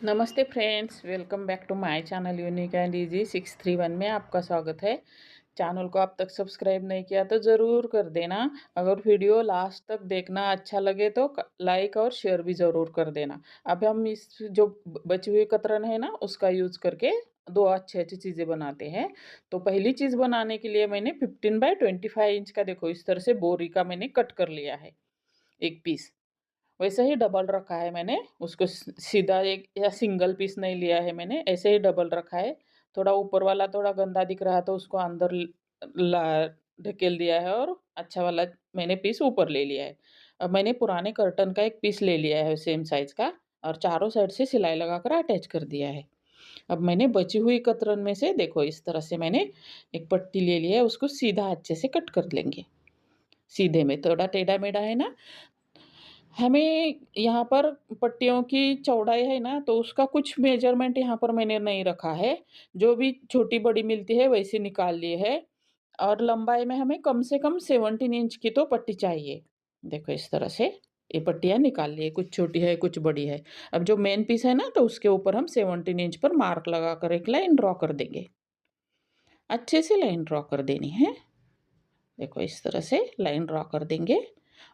नमस्ते friends, welcome back to my channel unique and easy 631 में आपका स्वागत है। चैनल को अब तक सब्सक्राइब नहीं किया तो ज़रूर कर देना। अगर वीडियो लास्ट तक देखना अच्छा लगे तो लाइक और शेयर भी ज़रूर कर देना। अब हम इस जो बची हुई कतरन है ना उसका यूज़ करके दो अच्छी अच्छी चीज़ें बनाते हैं। तो पहली चीज़ बनाने के लिए मैंने 15x25 इंच का देखो इस तरह से बोरी का मैंने कट कर लिया है एक पीस। वैसे ही डबल रखा है मैंने, उसको सीधा एक या सिंगल पीस नहीं लिया है मैंने, ऐसे ही डबल रखा है। थोड़ा ऊपर वाला थोड़ा गंदा दिख रहा है तो उसको अंदर ला ढकेल दिया है और अच्छा वाला मैंने पीस ऊपर ले लिया है। अब मैंने पुराने कर्टन का एक पीस ले लिया है सेम साइज़ का और चारों साइड से सिलाई लगाकर अटैच कर दिया है। अब मैंने बची हुई कतरन में से देखो इस तरह से मैंने एक पट्टी ले ली है, उसको सीधा अच्छे से कट कर लेंगे। सीधे में थोड़ा टेढ़ा-मेढ़ा है ना, हमें यहाँ पर पट्टियों की चौड़ाई है ना, तो उसका कुछ मेज़रमेंट यहाँ पर मैंने नहीं रखा है। जो भी छोटी-बड़ी मिलती है वैसे निकाल ली है और लंबाई में हमें कम से कम 17 इंच की तो पट्टी चाहिए। देखो इस तरह से ये पट्टियाँ निकाल ली है, कुछ छोटी है, कुछ बड़ी है। अब जो मेन पीस है ना, तो उसके ऊपर हम 17 इंच पर मार्क लगाकर एक लाइन ड्रॉ कर देंगे। अच्छे से लाइन ड्रॉ कर देनी है। देखो इस तरह से लाइन ड्रॉ कर देंगे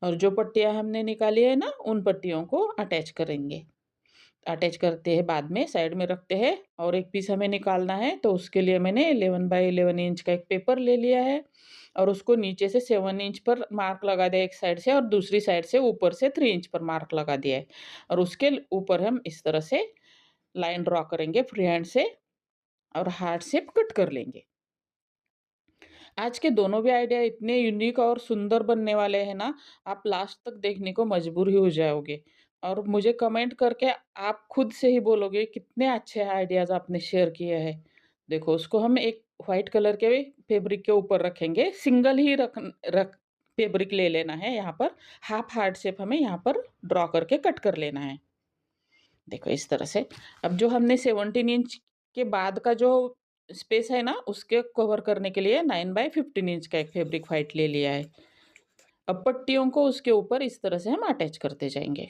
और जो पट्टियाँ हमने निकाली है ना, उन पट्टियों को अटैच करेंगे। अटैच करते हैं बाद में, साइड में रखते हैं और एक पीस हमें निकालना है, तो उसके लिए मैंने 11 बाय 11 इंच का एक पेपर ले लिया है और उसको नीचे से 7 इंच पर मार्क लगा दिया एक साइड से और दूसरी साइड से ऊपर से 3 इंच पर मार्क लगा दिया है और उसके ऊपर हम इस तरह से लाइन ड्रॉ करेंगे फ्री हैंड से और हार्ट शेप कट कर लेंगे। आज के दोनों भी आइडिया इतने यूनिक और सुंदर बनने वाले हैं ना, आप लास्ट तक देखने को मजबूर ही हो जाओगे और मुझे कमेंट करके आप खुद से ही बोलोगे कितने अच्छे आइडियाज़ आपने शेयर किए हैं। देखो उसको हम एक व्हाइट कलर के फैब्रिक के ऊपर रखेंगे, सिंगल ही रख फैब्रिक ले लेना है यहाँ पर, हाफ हार्ट शेप हमें यहाँ पर ड्रॉ करके कट कर लेना है। देखो इस तरह से। अब जो हमने 17 इंच के बाद का जो स्पेस है ना, उसके कवर करने के लिए 9 बाय 15 इंच का एक फैब्रिक व्हाइट ले लिया है। अब पट्टियों को उसके ऊपर इस तरह से हम अटैच करते जाएँगे।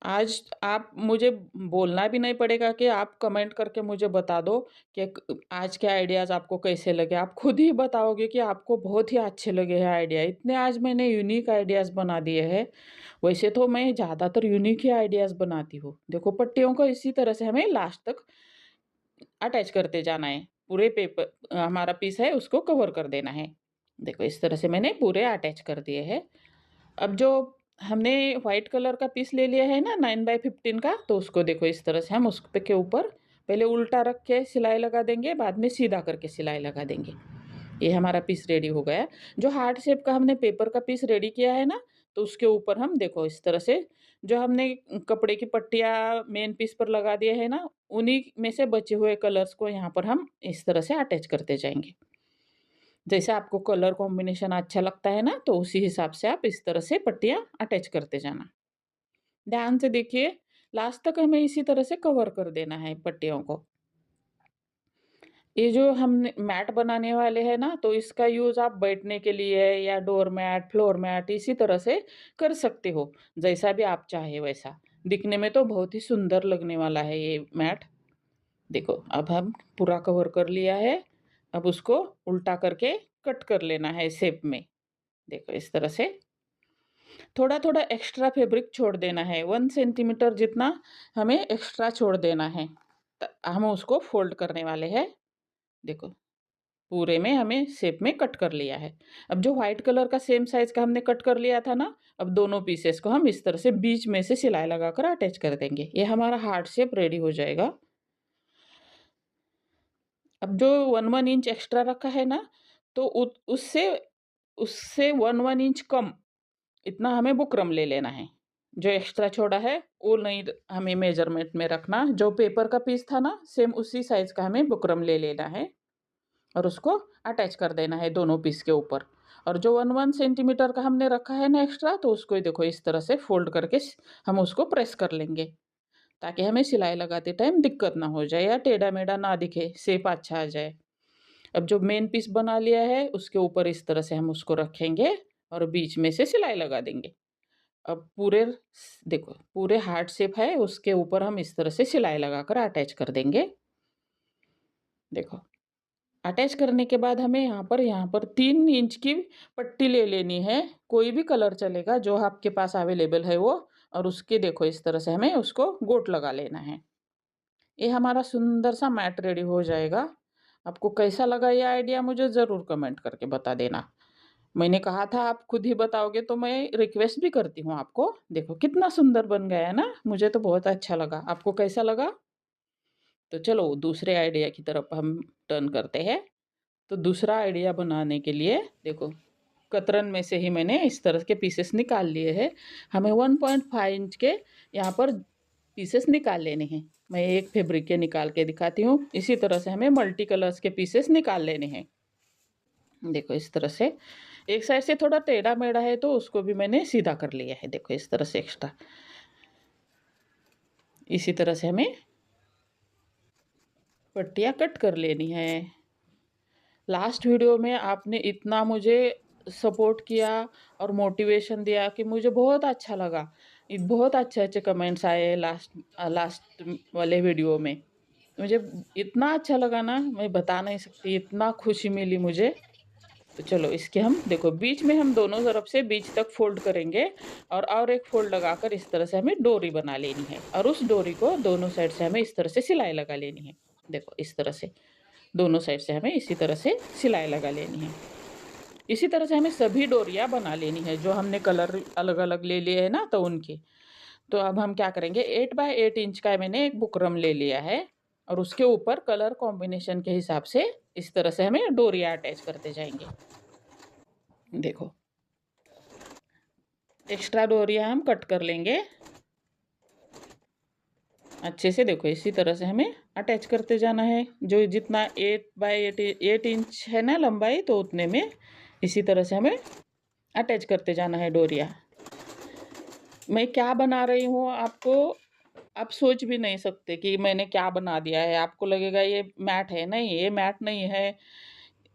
आज आप मुझे बोलना भी नहीं पड़ेगा कि आप कमेंट करके मुझे बता दो कि आज के आइडियाज़ आपको कैसे लगे। आप खुद ही बताओगे कि आपको बहुत ही अच्छे लगे हैं आइडिया। इतने आज मैंने यूनिक आइडियाज़ बना दिए हैं। वैसे तो मैं ज़्यादातर यूनिक ही आइडियाज़ बनाती हूँ। देखो पट्टियों को इसी तरह से हमें लास्ट तक अटैच करते जाना है। पूरे पेपर हमारा पीस है उसको कवर कर देना है। देखो इस तरह से मैंने पूरे अटैच कर दिए हैं। अब जो हमने व्हाइट कलर का पीस ले लिया है ना 9 बाय 15 का, तो उसको देखो इस तरह से हम उस पे के ऊपर पहले उल्टा रख के सिलाई लगा देंगे, बाद में सीधा करके सिलाई लगा देंगे। ये हमारा पीस रेडी हो गया। जो हार्ट शेप का हमने पेपर का पीस रेडी किया है ना, तो उसके ऊपर हम देखो इस तरह से जो हमने कपड़े की पट्टियाँ मेन पीस पर लगा दिए हैं ना, उन्हीं में से बचे हुए कलर्स को यहाँ पर हम इस तरह से अटैच करते जाएँगे। जैसे आपको कलर कॉम्बिनेशन अच्छा लगता है ना, तो उसी हिसाब से आप इस तरह से पट्टियाँ अटैच करते जाना। ध्यान से देखिए, लास्ट तक हमें इसी तरह से कवर कर देना है पट्टियों को। ये जो हमने मैट बनाने वाले हैं ना, तो इसका यूज़ आप बैठने के लिए या डोर मैट, फ्लोर मैट इसी तरह से कर सकते हो, जैसा भी आप चाहें वैसा। दिखने में तो बहुत ही सुंदर लगने वाला है ये मैट। देखो, अब हम पूरा कवर कर लिया है। अब उसको उल्टा करके कट कर लेना है शेप में। देखो इस तरह से। थोड़ा-थोड़ा एक्स्ट्रा फैब्रिक छोड़ देना है, 1 सेंटीमीटर जितना हमें एक्स्ट्रा छोड़ देना है। हम उसको फ़ोल्ड करने वाले हैं। देखो, पूरे में हमें शेप में कट कर लिया है। अब जो व्हाइट कलर का सेम साइज़ का हमने कट कर लिया था ना, अब दोनों पीसेस को हम इस तरह से बीच में से सिलाई लगाकर अटैच कर देंगे। ये हमारा हार्ट शेप रेडी हो जाएगा। अब जो 1-1 इंच एक्स्ट्रा रखा है ना, तो उससे उससे 1-1 इंच कम इतना हमें बुकरम ले लेना है। जो एक्स्ट्रा छोड़ा है, वो नहीं हमें मेज़रमेंट में रखना। जो पेपर का पीस था ना, सेम उसी साइज़ का हमें बुकरम ले लेना है और उसको अटैच कर देना है दोनों पीस के ऊपर। और जो 1-1 सेंटीमीटर का हमने रखा है ना एक्स्ट्रा, तो उसको देखो इस तरह से फ़ोल्ड करके हम उसको प्रेस कर लेंगे, ताकि हमें सिलाई लगाते टाइम दिक्कत ना हो जाए या टेढ़ा-मेढ़ा ना दिखे, शेप अच्छा आ जाए। अब जो मेन पीस बना लिया है, उसके ऊपर इस तरह से हम उसको रखेंगे और बीच में से सिलाई लगा देंगे। अब देखो पूरे हार्ट शेप है, उसके ऊपर हम इस तरह से सिलाई लगाकर अटैच कर देंगे। देखो अटैच करने के बाद हमें यहाँ पर 3 इंच की पट्टी ले लेनी है। कोई भी कलर चलेगा जो आपके पास अवेलेबल है वो। और उसके देखो इस तरह से हमें उसको गोट लगा लेना है। ये हमारा सुंदर सा मैट रेडी हो जाएगा। आपको कैसा लगा ये आइडिया मुझे ज़रूर कमेंट करके बता देना। मैंने कहा था आप खुद ही बताओगे तो मैं रिक्वेस्ट भी करती हूँ आपको। देखो कितना सुंदर बन गया है ना, मुझे तो बहुत अच्छा लगा। आपको कैसा लगा? तो चलो दूसरे आइडिया की तरफ हम टर्न करते हैं। तो दूसरा आइडिया बनाने के लिए देखो कतरन में से ही मैंने इस तरह के पीसेस निकाल लिए हैं। हमें 1.5 इंच के यहाँ पर पीसेस निकाल लेने हैं। मैं एक फैब्रिक के निकाल के दिखाती हूँ। इसी तरह से हमें मल्टी कलर्स के पीसेस निकाल लेने हैं। देखो इस तरह से एक साइड से थोड़ा टेढ़ा मेढ़ा है तो उसको भी मैंने सीधा कर लिया है। देखो इस तरह से एक्स्ट्रा इसी तरह से हमें पट्टियाँ कट कर लेनी है। लास्ट वीडियो में आपने इतना मुझे सपोर्ट किया और मोटिवेशन दिया कि मुझे बहुत अच्छा लगा। बहुत अच्छे अच्छे कमेंट्स आए लास्ट लास्ट वाले वीडियो में। मुझे इतना अच्छा लगा ना, मैं बता नहीं सकती, इतना खुशी मिली मुझे। तो चलो इसके हम देखो बीच में हम दोनों तरफ से बीच तक फोल्ड करेंगे। और एक फोल्ड लगाकर इस तरह से हमें डोरी बना लेनी है। और उस डोरी को दोनों साइड से हमें इस तरह से सिलाई लगा लेनी है। देखो इस तरह से दोनों साइड से हमें इसी तरह से सिलाई लगा लेनी है। इसी तरह से हमें सभी डोरियां बना लेनी है जो हमने कलर अलग अलग ले लिए है ना, तो उनकी। तो अब हम क्या करेंगे, 8 बाय 8 इंच का मैंने एक बुकरम ले लिया है। और उसके ऊपर कलर कॉम्बिनेशन के हिसाब से इस तरह से हमें डोरियां अटैच करते जाएंगे। देखो एक्स्ट्रा डोरियां हम कट कर लेंगे अच्छे से। देखो इसी तरह से हमें अटैच करते जाना है। जो जितना 8 बाय 8 इंच है ना लंबाई, तो उतने में इसी तरह से हमें अटैच करते जाना है डोरिया। मैं क्या बना रही हूँ आपको आप सोच भी नहीं सकते कि मैंने क्या बना दिया है। आपको लगेगा ये मैट है, नहीं ये मैट नहीं है,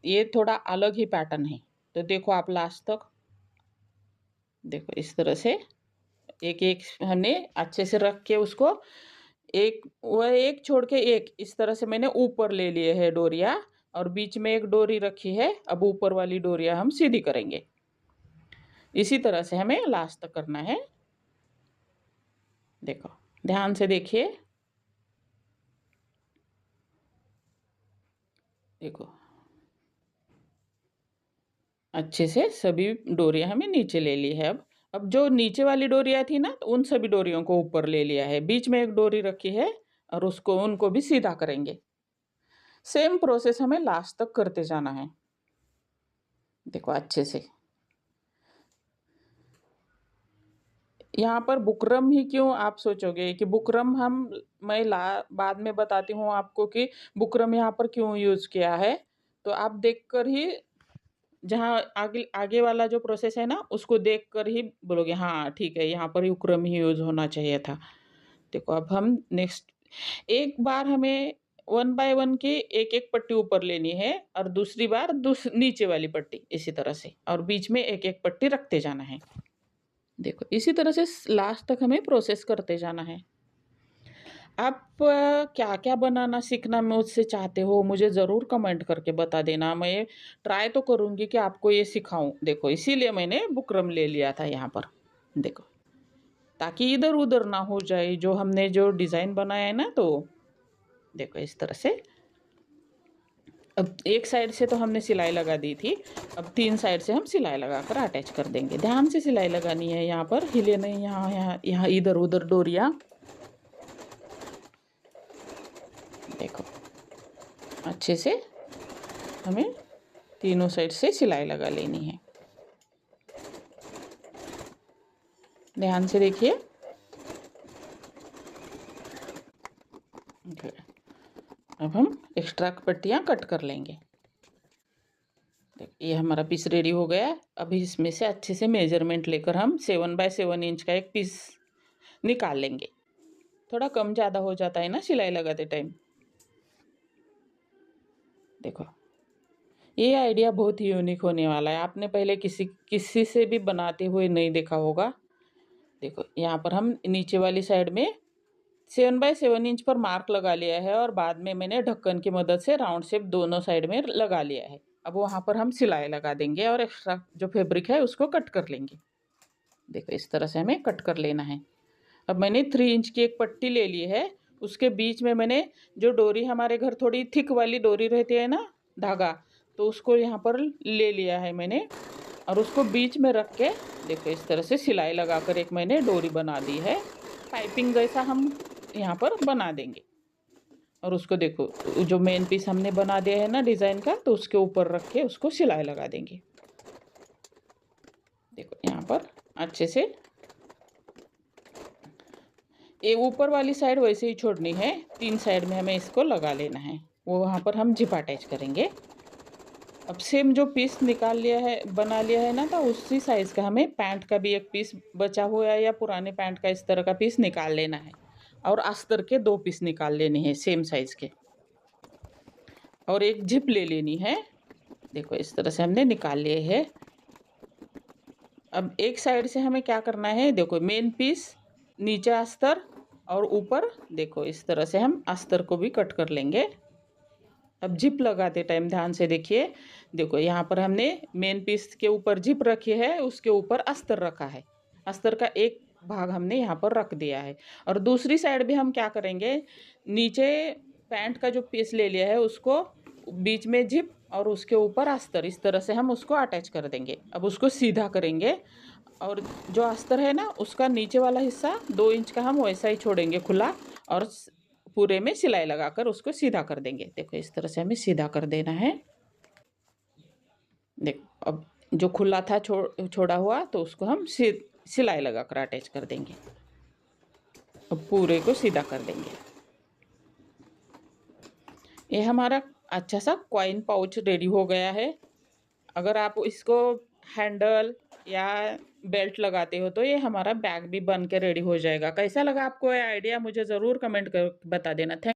ये थोड़ा अलग ही पैटर्न है। तो देखो आप लास्ट तक देखो इस तरह से एक एक हमने अच्छे से रख के उसको एक छोड़ के एक इस तरह से मैंने ऊपर ले लिए है डोरिया। और बीच में एक डोरी रखी है। अब ऊपर वाली डोरिया हम सीधी करेंगे। इसी तरह से हमें लास्ट तक करना है। देखो ध्यान से देखिए। देखो अच्छे से सभी डोरियां हमें नीचे ले ली है। अब जो नीचे वाली डोरियां थी ना, तो उन सभी डोरियों को ऊपर ले लिया है। बीच में एक डोरी रखी है और उसको उनको भी सीधा करेंगे। सेम प्रोसेस हमें लास्ट तक करते जाना है। देखो अच्छे से यहाँ पर बुकरम ही क्यों आप सोचोगे कि बुकरम हम मैं ला बाद में बताती हूँ आपको कि बुकरम यहाँ पर क्यों यूज़ किया है। तो आप देखकर ही जहाँ आगे आगे वाला जो प्रोसेस है ना, उसको देखकर ही बोलोगे हाँ ठीक है, यहाँ पर बुकरम ही यूज़ होना चाहिए था। देखो अब हम नेक्स्ट एक बार हमें 1 बाय 1 की एक एक पट्टी ऊपर लेनी है। और दूसरी बार नीचे वाली पट्टी इसी तरह से, और बीच में एक एक पट्टी रखते जाना है। देखो इसी तरह से लास्ट तक हमें प्रोसेस करते जाना है। आप क्या क्या बनाना सीखना मुझसे चाहते हो मुझे ज़रूर कमेंट करके बता देना। मैं ट्राई तो करूँगी कि आपको ये सिखाऊं। देखो इसीलिए मैंने बुकरम ले लिया था यहाँ पर। देखो ताकि इधर उधर ना हो जाए जो हमने जो डिज़ाइन बनाया है ना। तो देखो इस तरह से अब एक साइड से तो हमने सिलाई लगा दी थी। अब 3 साइड से हम सिलाई लगाकर अटैच कर देंगे। ध्यान से सिलाई लगानी है, यहाँ पर हिले नहीं, यहाँ यहाँ यहाँ इधर उधर डोरियाँ। देखो अच्छे से हमें तीनों साइड से सिलाई लगा लेनी है। ध्यान से देखिए। अब हम एक्स्ट्रा पट्टियाँ कट कर लेंगे। ये हमारा पीस रेडी हो गया। अभी इसमें से अच्छे से मेजरमेंट लेकर हम 7 बाय 7 इंच का एक पीस निकाल लेंगे। थोड़ा कम ज़्यादा हो जाता है ना सिलाई लगाते टाइम। देखो ये आइडिया बहुत ही यूनिक होने वाला है। आपने पहले किसी किसी से भी बनाते हुए नहीं देखा होगा। देखो यहाँ पर हम नीचे वाली साइड में 7x7 इंच पर मार्क लगा लिया है और बाद में मैंने ढक्कन की मदद से राउंड शेप दोनों साइड में लगा लिया है। अब वहाँ पर हम सिलाई लगा देंगे और एक्स्ट्रा जो फैब्रिक है उसको कट कर लेंगे। देखो इस तरह से हमें कट कर लेना है। अब मैंने 3 इंच की एक पट्टी ले ली है, उसके बीच में मैंने जो डोरी हमारे घर थोड़ी थिक वाली डोरी रहती है ना, धागा, तो उसको यहाँ पर ले लिया है मैंने और उसको बीच में रख के देखो इस तरह से सिलाई लगाकर एक मैंने डोरी बना दी है। पाइपिंग जैसा हम यहाँ पर बना देंगे और उसको देखो जो मेन पीस हमने बना दिया है ना डिज़ाइन का, तो उसके ऊपर रख के उसको सिलाई लगा देंगे। देखो यहाँ पर अच्छे से ये ऊपर वाली साइड वैसे ही छोड़नी है, 3 साइड में हमें इसको लगा लेना है, वो वहाँ पर हम जिप अटैच करेंगे। अब सेम जो पीस निकाल लिया है बना लिया है ना, तो उसी साइज़ का हमें पैंट का भी एक पीस बचा हुआ है या पुराने पैंट का इस तरह का पीस निकाल लेना है और अस्तर के 2 पीस निकाल लेने हैं सेम साइज़ के और एक जिप ले लेनी है। देखो इस तरह से हमने निकाल लिए है। अब एक साइड से हमें क्या करना है, देखो मेन पीस, नीचे अस्तर और ऊपर देखो इस तरह से हम अस्तर को भी कट कर लेंगे। अब जिप लगाते टाइम ध्यान से देखिए, देखो यहाँ पर हमने मेन पीस के ऊपर जिप रखी है, उसके ऊपर अस्तर रखा है, अस्तर का एक भाग हमने यहाँ पर रख दिया है। और दूसरी साइड भी हम क्या करेंगे, नीचे पैंट का जो पीस ले लिया है उसको बीच में जिप और उसके ऊपर अस्तर, इस तरह से हम उसको अटैच कर देंगे। अब उसको सीधा करेंगे और जो अस्तर है ना उसका नीचे वाला हिस्सा 2 इंच का हम वैसा ही छोड़ेंगे खुला और पूरे में सिलाई लगाकर उसको सीधा कर देंगे। देखो इस तरह से हमें सीधा कर देना है। देखो अब जो खुला था छोड़ा हुआ, तो उसको हम सिलाई लगाकर अटैच कर देंगे। अब पूरे को सीधा कर देंगे। ये हमारा अच्छा सा कॉइन पाउच रेडी हो गया है। अगर आप इसको हैंडल या बेल्ट लगाते हो तो ये हमारा बैग भी बन के रेडी हो जाएगा। कैसा लगा आपको ये आइडिया, मुझे ज़रूर कमेंट कर बता देना। थैंक